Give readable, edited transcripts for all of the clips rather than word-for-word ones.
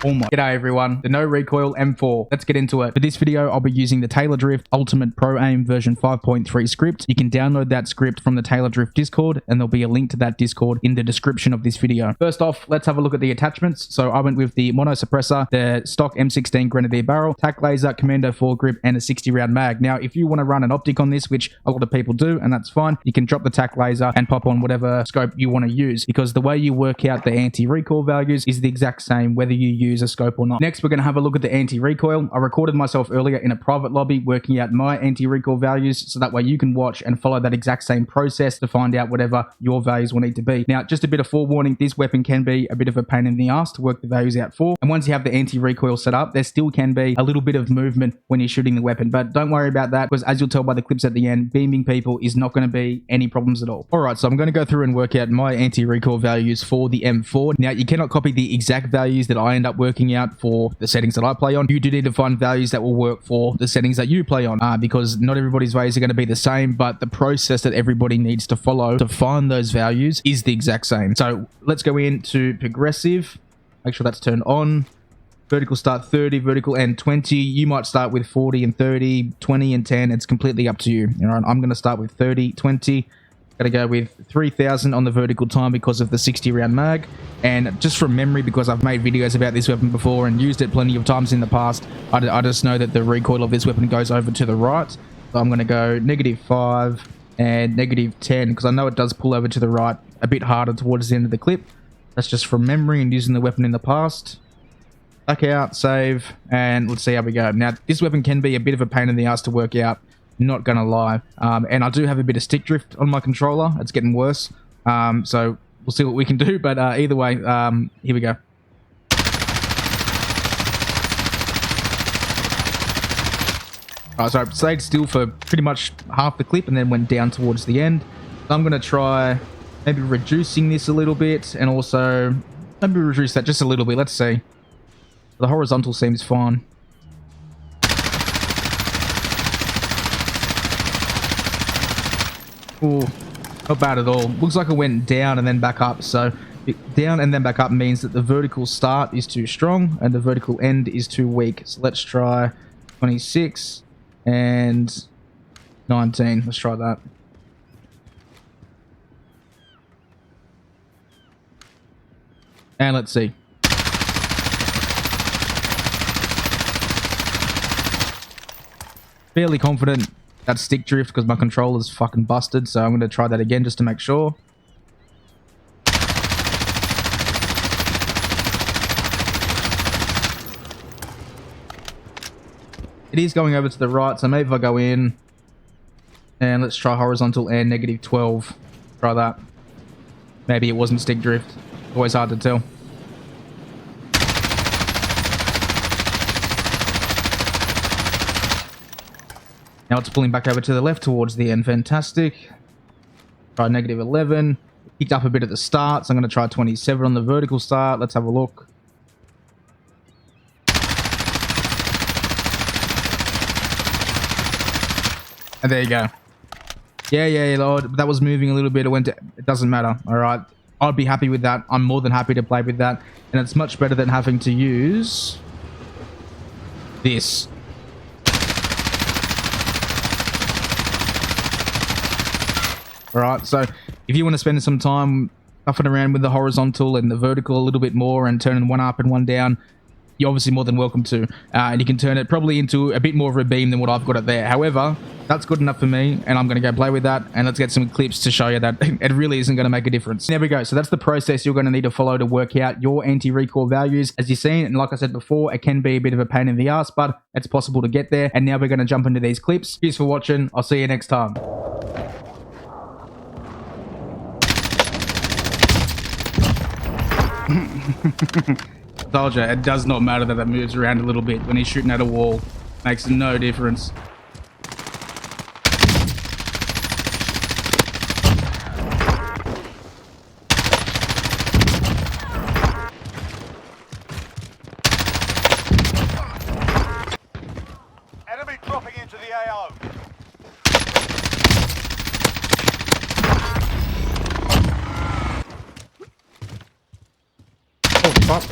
Oh my. G'day everyone, the no recoil M4. Let's get into it. For this video, I'll be using the Taylor Drift Ultimate Pro Aim version 5.3 script. You can download that script from the Taylor Drift Discord, and there'll be a link to that Discord in the description of this video. First off, let's have a look at the attachments. So I went with the mono suppressor, the stock M16 Grenadier barrel, tack laser, commando foregrip, and a 60 round mag. Now, if you want to run an optic on this, which a lot of people do, and that's fine, you can drop the tack laser and pop on whatever scope you want to use, because the way you work out the anti-recoil values is the exact same whether you use a scope or not. Next, we're going to have a look at the anti-recoil. I recorded myself earlier in a private lobby working out my anti-recoil values, so that way you can watch and follow that exact same process to find out whatever your values will need to be. Now, just a bit of forewarning, this weapon can be a bit of a pain in the ass to work the values out for, and once you have the anti-recoil set up, there still can be a little bit of movement when you're shooting the weapon, but don't worry about that, because as you'll tell by the clips at the end, beaming people is not going to be any problems at all. Alright, so I'm going to go through and work out my anti-recoil values for the M4. Now, you cannot copy the exact values that I end up working out for the settings that I play on. You do need to find values that will work for the settings that you play on, because not everybody's values are going to be the same, but the process that everybody needs to follow to find those values is the exact same. So let's go into progressive, make sure that's turned on. Vertical start 30, vertical end 20. You might start with 40 and 30, 20 and 10. It's completely up to you. All right, I'm going to start with 30, 20. Got to go with 3000 on the vertical time because of the 60 round mag. And just from memory, because I've made videos about this weapon before and used it plenty of times in the past, I just know that the recoil of this weapon goes over to the right. So I'm going to go -5 and -10, because I know it does pull over to the right a bit harder towards the end of the clip. That's just from memory and using the weapon in the past. Back out, save, and let's see how we go. Now, this weapon can be a bit of a pain in the ass to work out, not gonna lie. And I do have a bit of stick drift on my controller. It's getting worse. So we'll see what we can do, but either way, here we go. Alright, so I stayed still for pretty much half the clip and then went down towards the end. So I'm gonna try maybe reducing this a little bit, and also maybe reduce that just a little bit. Let's see. The horizontal seems fine. Ooh, not bad at all. Looks like it went down and then back up. So down and then back up means that the vertical start is too strong and the vertical end is too weak. So let's try 26 and 19. Let's try that. And let's see. Fairly confident that's stick drift because my controller's fucking busted, so I'm going to try that again just to make sure. It is going over to the right, so maybe if I go in and let's try horizontal and -12. Try that. Maybe it wasn't stick drift. Always hard to tell. Now it's pulling back over to the left towards the end. Fantastic. Try -11. Picked up a bit at the start, so I'm going to try 27 on the vertical start. Let's have a look. And there you go. Yeah, Lord. That was moving a little bit. It doesn't matter. All right. I'd be happy with that. I'm more than happy to play with that. And it's much better than having to use this. Alright, so if you want to spend some time puffing around with the horizontal and the vertical a little bit more and turning one up and one down, you're obviously more than welcome to. And you can turn it probably into a bit more of a beam than what I've got it there. However, that's good enough for me, and I'm going to go play with that, and let's get some clips to show you that it really isn't going to make a difference. There we go. So that's the process you're going to need to follow to work out your anti-recoil values. As you've seen, and like I said before, it can be a bit of a pain in the ass, but it's possible to get there. And now we're going to jump into these clips. Thanks for watching. I'll see you next time. Told you, it does not matter that it moves around a little bit when he's shooting at a wall. Makes no difference. Enemy dropping into the AO. Oh, fuck.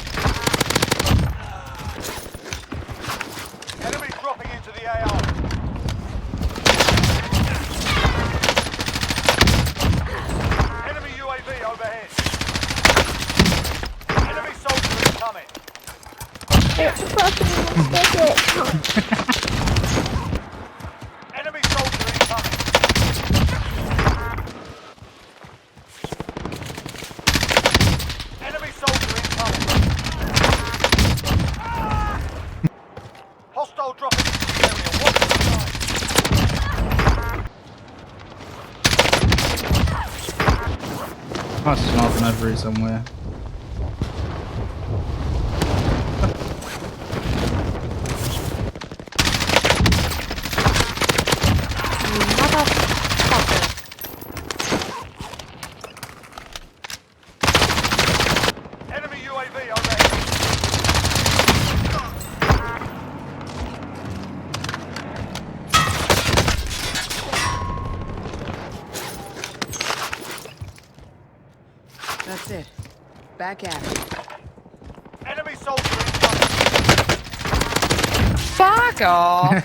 I'm sniping over here somewhere. Enemy UAV overhead. That's it. Back at it. Enemy soldier incoming. Fuck off!